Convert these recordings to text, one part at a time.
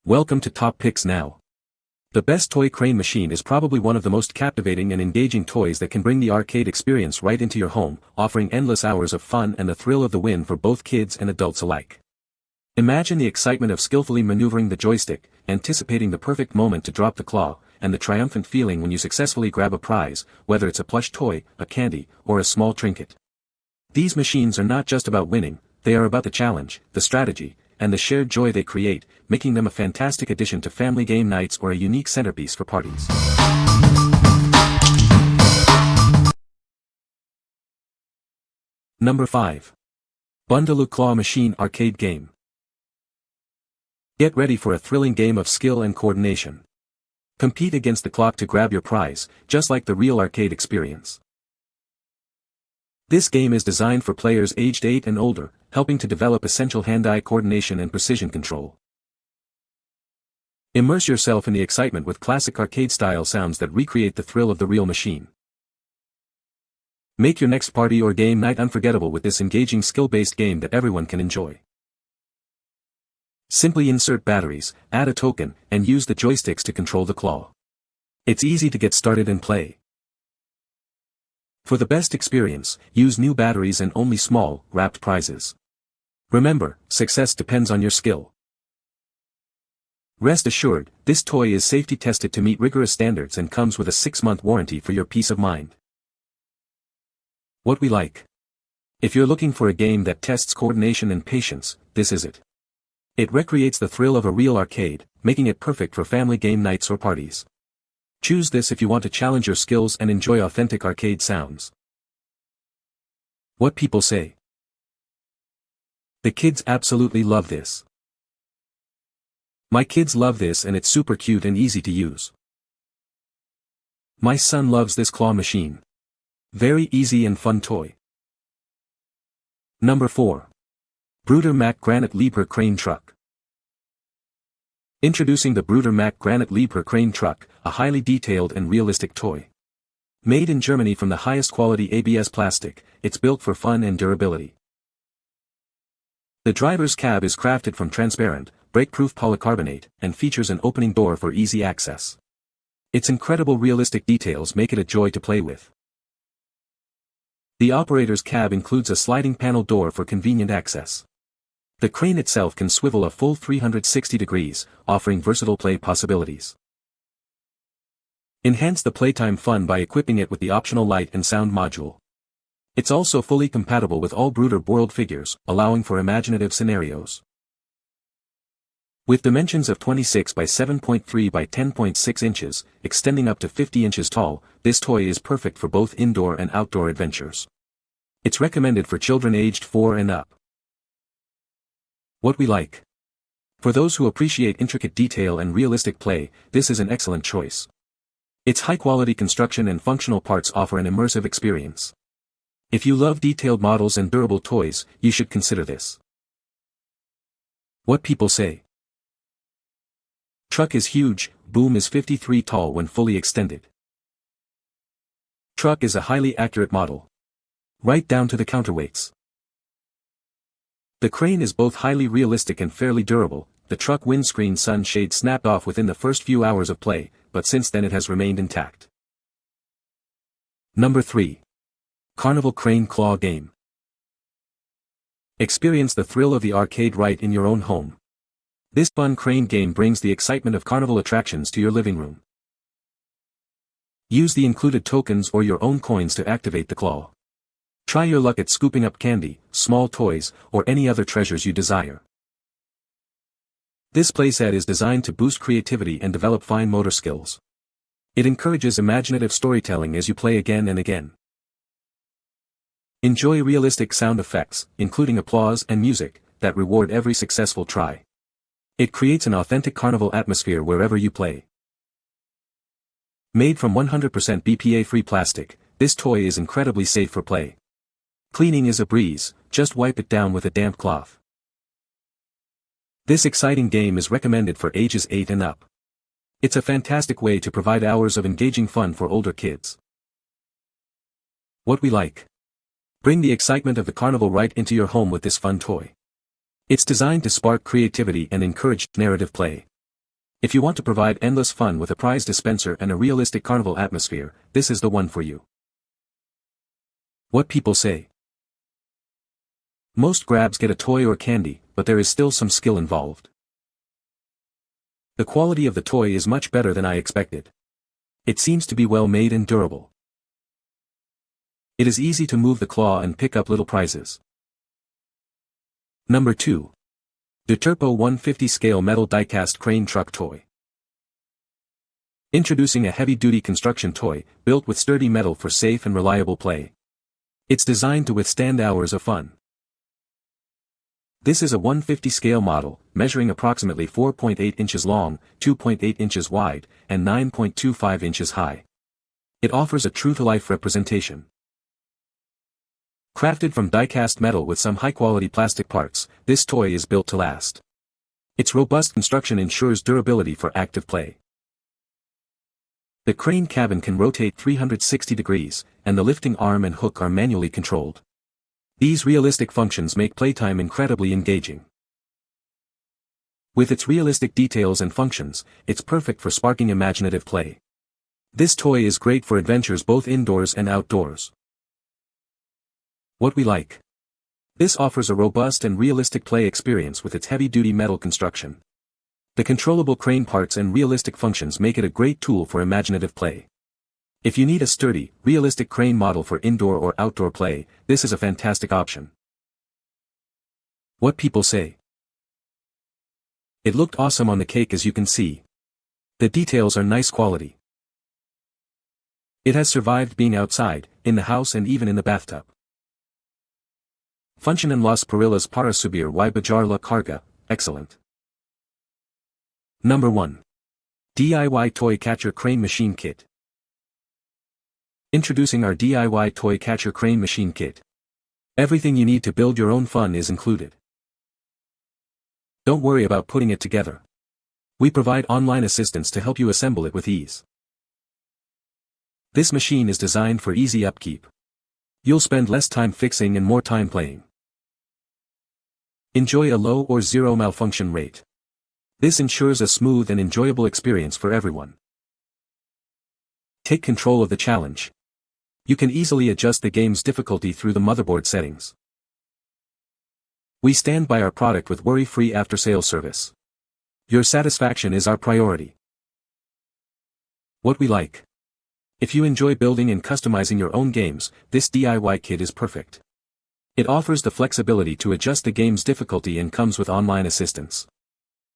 Welcome to Top Picks Now. The best toy crane machine is probably one of the most captivating and engaging toys that can bring the arcade experience right into your home, offering endless hours of fun and the thrill of the win for both kids and adults alike. Imagine the excitement of skillfully maneuvering the joystick, anticipating the perfect moment to drop the claw, and the triumphant feeling when you successfully grab a prize, whether it's a plush toy, a candy, or a small trinket. These machines are not just about winning, they are about the challenge, the strategy, and the shared joy they create, making them a fantastic addition to family game nights or a unique centerpiece for parties. Number 5. Bundaloo Claw Machine Arcade Game. Get ready for a thrilling game of skill and coordination. Compete against the clock to grab your prize, just like the real arcade experience. This game is designed for players aged 8 and older, helping to develop essential hand-eye coordination and precision control. Immerse yourself in the excitement with classic arcade-style sounds that recreate the thrill of the real machine. Make your next party or game night unforgettable with this engaging skill-based game that everyone can enjoy. Simply insert batteries, add a token, and use the joysticks to control the claw. It's easy to get started and play. For the best experience, use new batteries and only small, wrapped prizes. Remember, success depends on your skill. Rest assured, this toy is safety tested to meet rigorous standards and comes with a 6-month warranty for your peace of mind. What we like. If you're looking for a game that tests coordination and patience, this is it. It recreates the thrill of a real arcade, making it perfect for family game nights or parties. Choose this if you want to challenge your skills and enjoy authentic arcade sounds. What people say. The kids absolutely love this. My kids love this and it's super cute and easy to use. My son loves this claw machine. Very easy and fun toy. Number 4. Bruder Mack Granite Liebherr Crane Truck. Introducing the Bruder Mack Granite Liebherr Crane Truck, a highly detailed and realistic toy. Made in Germany from the highest quality ABS plastic, it's built for fun and durability. The driver's cab is crafted from transparent, break-proof polycarbonate, and features an opening door for easy access. Its incredible realistic details make it a joy to play with. The operator's cab includes a sliding panel door for convenient access. The crane itself can swivel a full 360 degrees, offering versatile play possibilities. Enhance the playtime fun by equipping it with the optional light and sound module. It's also fully compatible with all Bruder world figures, allowing for imaginative scenarios. With dimensions of 26 by 7.3 by 10.6 inches, extending up to 50 inches tall, this toy is perfect for both indoor and outdoor adventures. It's recommended for children aged 4 and up. What we like. For those who appreciate intricate detail and realistic play, this is an excellent choice. Its high-quality construction and functional parts offer an immersive experience. If you love detailed models and durable toys, you should consider this. What people say. Truck is huge, boom is 53 tall when fully extended. Truck is a highly accurate model. Right down to the counterweights. The crane is both highly realistic and fairly durable. The truck windscreen sunshade snapped off within the first few hours of play, but since then it has remained intact. Number 3. Carnival Crane Claw Game. Experience the thrill of the arcade right in your own home. This fun crane game brings the excitement of carnival attractions to your living room. Use the included tokens or your own coins to activate the claw. Try your luck at scooping up candy, small toys, or any other treasures you desire. This playset is designed to boost creativity and develop fine motor skills. It encourages imaginative storytelling as you play again and again. Enjoy realistic sound effects, including applause and music, that reward every successful try. It creates an authentic carnival atmosphere wherever you play. Made from 100% BPA-free plastic, this toy is incredibly safe for play. Cleaning is a breeze, just wipe it down with a damp cloth. This exciting game is recommended for ages 8 and up. It's a fantastic way to provide hours of engaging fun for older kids. What we like. Bring the excitement of the carnival right into your home with this fun toy. It's designed to spark creativity and encourage narrative play. If you want to provide endless fun with a prize dispenser and a realistic carnival atmosphere, this is the one for you. What people say. Most grabs get a toy or candy, but there is still some skill involved. The quality of the toy is much better than I expected. It seems to be well made and durable. It is easy to move the claw and pick up little prizes. Number 2. DUTURPO 150 Scale Metal Diecast Crane Truck Toy. Introducing a heavy-duty construction toy, built with sturdy metal for safe and reliable play. It's designed to withstand hours of fun. This is a 150 scale model, measuring approximately 4.8 inches long, 2.8 inches wide, and 9.25 inches high. It offers a true-to-life representation. Crafted from die-cast metal with some high-quality plastic parts, this toy is built to last. Its robust construction ensures durability for active play. The crane cabin can rotate 360 degrees, and the lifting arm and hook are manually controlled. These realistic functions make playtime incredibly engaging. With its realistic details and functions, it's perfect for sparking imaginative play. This toy is great for adventures both indoors and outdoors. What we like. This offers a robust and realistic play experience with its heavy-duty metal construction. The controllable crane parts and realistic functions make it a great tool for imaginative play. If you need a sturdy, realistic crane model for indoor or outdoor play, this is a fantastic option. What people say. It looked awesome on the cake, as you can see. The details are nice quality. It has survived being outside, in the house and even in the bathtub. Funcionan las perillas para subir y bajar la carga, excellent. Number 1. DIY Toy Catcher Crane Machine Kit. Introducing our DIY Toy Catcher Crane Machine Kit. Everything you need to build your own fun is included. Don't worry about putting it together. We provide online assistance to help you assemble it with ease. This machine is designed for easy upkeep. You'll spend less time fixing and more time playing. Enjoy a low or zero malfunction rate. This ensures a smooth and enjoyable experience for everyone. Take control of the challenge. You can easily adjust the game's difficulty through the motherboard settings. We stand by our product with worry-free after-sales service. Your satisfaction is our priority. What we like. If you enjoy building and customizing your own games, this DIY kit is perfect. It offers the flexibility to adjust the game's difficulty and comes with online assistance.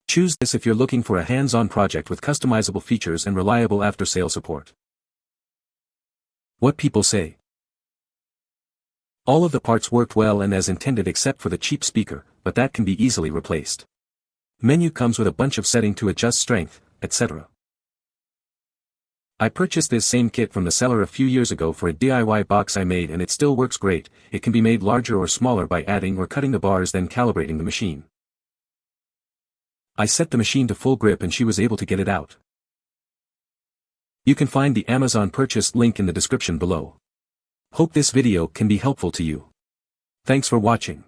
Choose this if you're looking for a hands-on project with customizable features and reliable after-sale support. What people say. All of the parts worked well and as intended except for the cheap speaker, but that can be easily replaced. Menu comes with a bunch of settings to adjust strength, etc. I purchased this same kit from the seller a few years ago for a DIY box I made and it still works great. It can be made larger or smaller by adding or cutting the bars, then calibrating the machine. I set the machine to full grip and she was able to get it out. You can find the Amazon purchase link in the description below. Hope this video can be helpful to you. Thanks for watching.